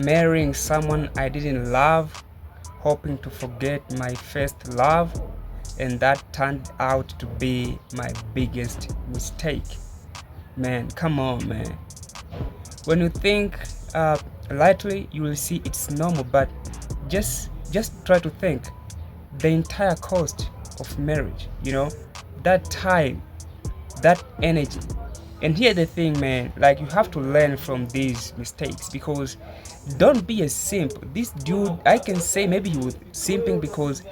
marrying someone I didn't love, hoping to forget my first love, and that turned out to be my biggest mistake. Man, come on, man. When you think lightly, you will see it's normal, but just try to think the entire cost of marriage, that time, that energy. And here the thing, man, like you have to learn from these mistakes, because don't be a simp. This dude, I can say maybe he was simping because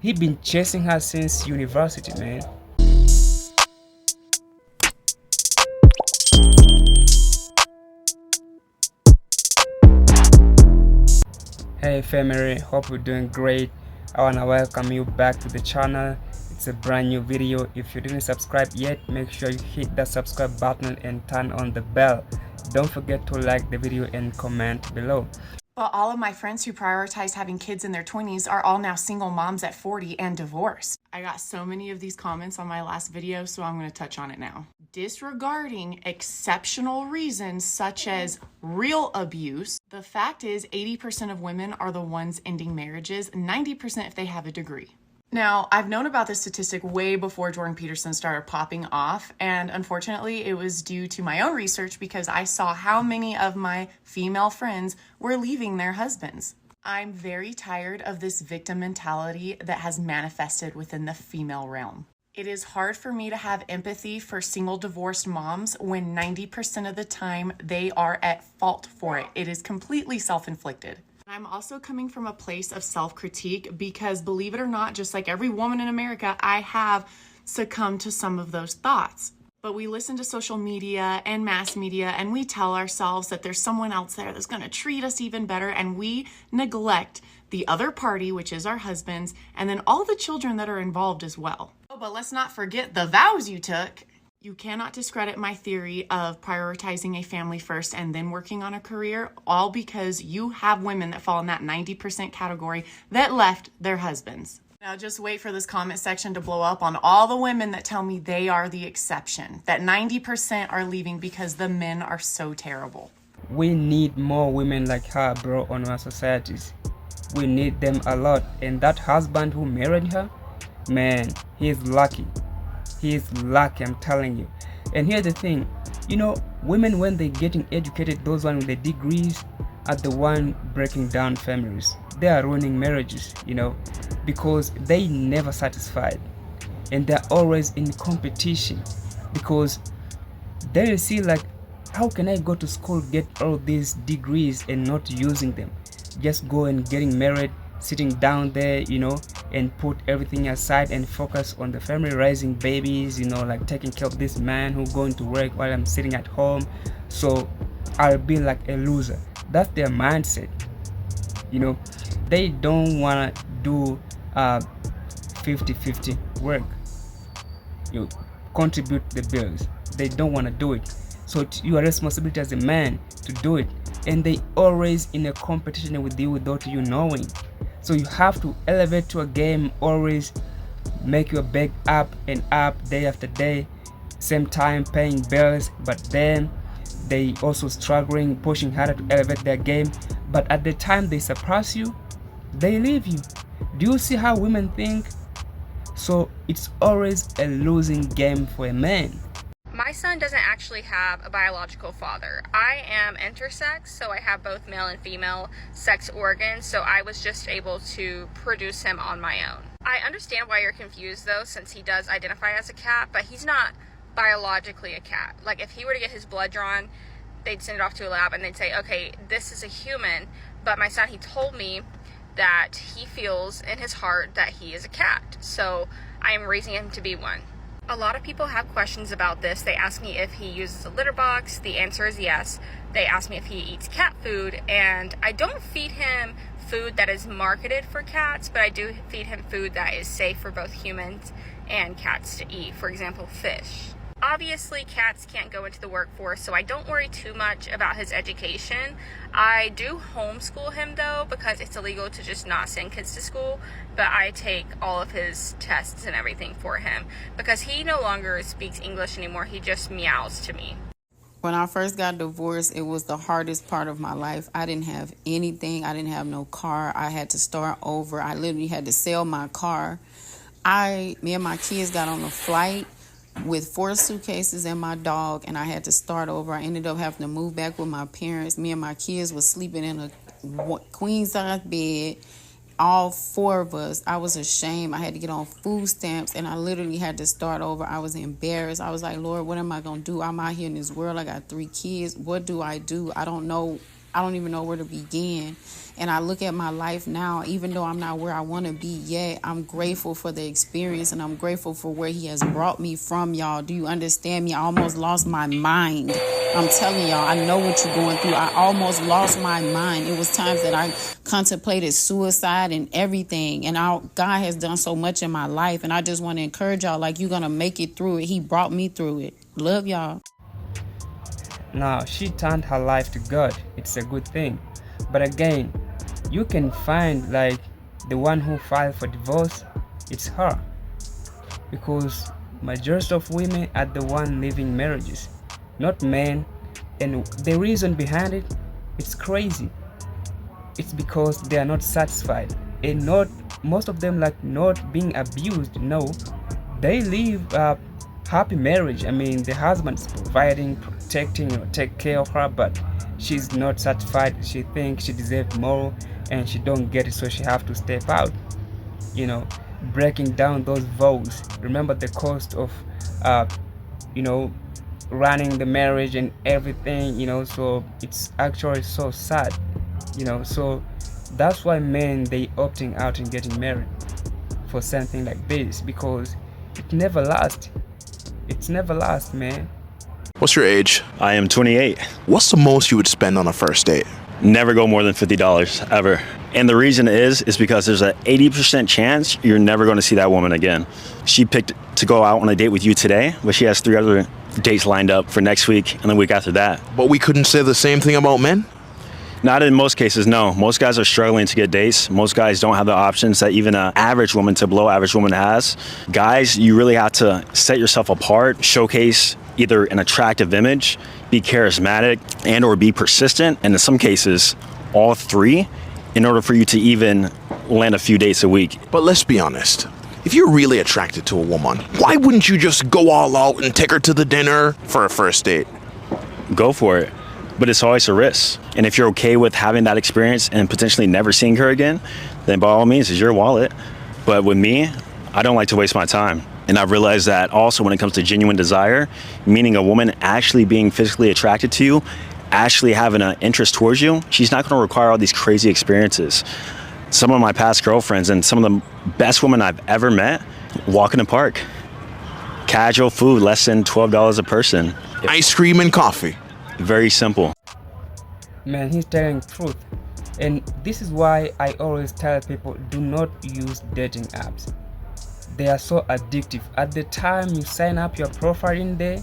he been chasing her since university, man. Hey family, hope you're doing great. I wanna welcome you back to the channel. It's a brand new video. If you didn't subscribe yet, make sure you hit that subscribe button and turn on the bell. Don't forget to like the video and comment below. But all of my friends who prioritize having kids in their 20s are all now single moms at 40 and divorced. I got so many of these comments on my last video, so I'm going to touch on it now. Disregarding exceptional reasons such as real abuse, the fact is 80% of women are the ones ending marriages, 90% if they have a degree. Now, I've known about this statistic way before Jordan Peterson started popping off, and unfortunately, it was due to my own research because I saw how many of my female friends were leaving their husbands. I'm very tired of this victim mentality that has manifested within the female realm. It is hard for me to have empathy for single divorced moms when 90% of the time they are at fault for it. It is completely self-inflicted. I'm also coming from a place of self-critique because, believe it or not, just like every woman in America, I have succumbed to some of those thoughts. But we listen to social media and mass media and we tell ourselves that there's someone else there that's going to treat us even better, and we neglect the other party, which is our husbands, and then all the children that are involved as well. Oh, but let's not forget the vows you took. You cannot discredit my theory of prioritizing a family first and then working on a career, all because you have women that fall in that 90% category that left their husbands. Now just wait for this comment section to blow up on all the women that tell me they are the exception, that 90% are leaving because the men are so terrible. We need more women like her, bro, on our societies. We need them a lot. And that husband who married her, man, he's lucky. He's lucky, I'm telling you. And here's the thing, women, when they're getting educated, those ones with the degrees are the one breaking down families. They are ruining marriages, because they never satisfied, and they're always in competition, because they see like, how can I go to school, get all these degrees and not using them? Just go and getting married, sitting down there, and put everything aside and focus on the family, raising babies, like taking care of this man who going to work while I'm sitting at home, so I'll be like a loser. That's their mindset. They don't want to do 50-50 work. You contribute the bills. They don't want to do it. So it's your responsibility as a man to do it. And they always in a competition with you without you knowing. So you have to elevate to a game, always make your bag up and up day after day, same time paying bills, but then they also struggling, pushing harder to elevate their game. But at the time they surpass you, they leave you. Do you see how women think? So it's always a losing game for a man. My son doesn't actually have a biological father. I am intersex, so I have both male and female sex organs, so I was just able to produce him on my own. I understand why you're confused though, since he does identify as a cat, but he's not biologically a cat. Like if he were to get his blood drawn, they'd send it off to a lab and they'd say, okay, this is a human, but my son, he told me that he feels in his heart that he is a cat, so I am raising him to be one. A lot of people have questions about this. They ask me if he uses a litter box. The answer is yes. They ask me if he eats cat food, and I don't feed him food that is marketed for cats, but I do feed him food that is safe for both humans and cats to eat. For example, fish. Obviously, cats can't go into the workforce, so I don't worry too much about his education. I do homeschool him, though, because it's illegal to just not send kids to school, but I take all of his tests and everything for him, because he no longer speaks English anymore. He just meows to me. When I first got divorced, it was the hardest part of my life. I didn't have anything. I didn't have no car. I had to start over. I literally had to sell my car. Me and my kids got on a flight with 4 suitcases and my dog, and I had to start over. I ended up having to move back with my parents. Me and my kids was sleeping in a queen size bed, all 4 of us. I was ashamed. I had to get on food stamps, and I literally had to start over. I was embarrassed. I was like, Lord, what am I going to do? I'm out here in this world. I got 3 kids. What do? I don't know. I don't even know where to begin. And I look at my life now, even though I'm not where I want to be yet, I'm grateful for the experience, and I'm grateful for where he has brought me from, y'all. Do you understand me? I almost lost my mind. I'm telling y'all, I know what you're going through. I almost lost my mind. It was times that I contemplated suicide and everything. And God has done so much in my life. And I just want to encourage y'all, like, you're going to make it through it. He brought me through it. Love y'all. Now, she turned her life to God. It's a good thing. But again, you can find like the one who filed for divorce, it's her. Because majority of women are the one leaving marriages, not men. And the reason behind it, it's crazy. It's because they are not satisfied. And not most of them like not being abused. No, they live a happy marriage. I mean, the husband is providing, protecting, take care of her, but she's not satisfied. She thinks she deserves more, and she don't get it, so she have to step out. Breaking down those vows. Remember the cost of, running the marriage and everything. So it's actually so sad. So that's why men they opting out and getting married for something like this, because it never lasts. It's never lasts, man. What's your age? I am 28. What's the most you would spend on a first date? Never go more than $50 ever. And the reason is because there's an 80% chance you're never going to see that woman again. She picked to go out on a date with you today, but she has 3 other dates lined up for next week and the week after that. But we couldn't say the same thing about men? Not in most cases, no. Most guys are struggling to get dates. Most guys don't have the options that even an average woman to below average woman has. Guys, you really have to set yourself apart, showcase either an attractive image, be charismatic, and or be persistent, and in some cases, all 3, in order for you to even land a few dates a week. But let's be honest. If you're really attracted to a woman, why wouldn't you just go all out and take her to the dinner for a first date? Go for it. But it's always a risk. And if you're okay with having that experience and potentially never seeing her again, then by all means, it's your wallet. But with me, I don't like to waste my time. And I've realized that also when it comes to genuine desire, meaning a woman actually being physically attracted to you, actually having an interest towards you, she's not going to require all these crazy experiences. Some of my past girlfriends and some of the best women I've ever met walk in the park. Casual food, less than $12 a person. Ice cream and coffee. Very simple. Man, he's telling truth. And this is why I always tell people, do not use dating apps. They are so addictive. At the time you sign up your profile in there,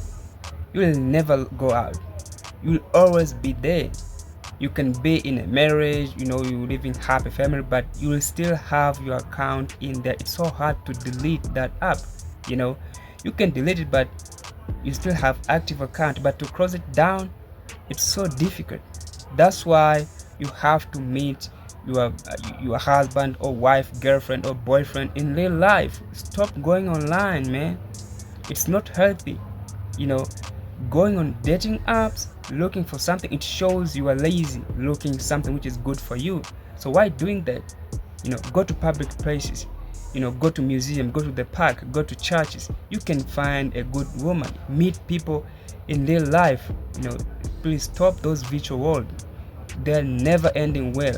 you will never go out. You will always be there. You can be in a marriage, you live in happy family, but you will still have your account in there. It's so hard to delete that app. You can delete it, but you still have active account. But to close it down, it's so difficult. That's why you have to meet your husband or wife, girlfriend or boyfriend in real life. Stop going online, man. It's not healthy. Going on dating apps, looking for something, it shows you are lazy, looking something which is good for you. So why doing that? Go to public places, go to museum, go to the park, go to churches. You can find a good woman, meet people in real life. Please stop those virtual world. They're never ending well.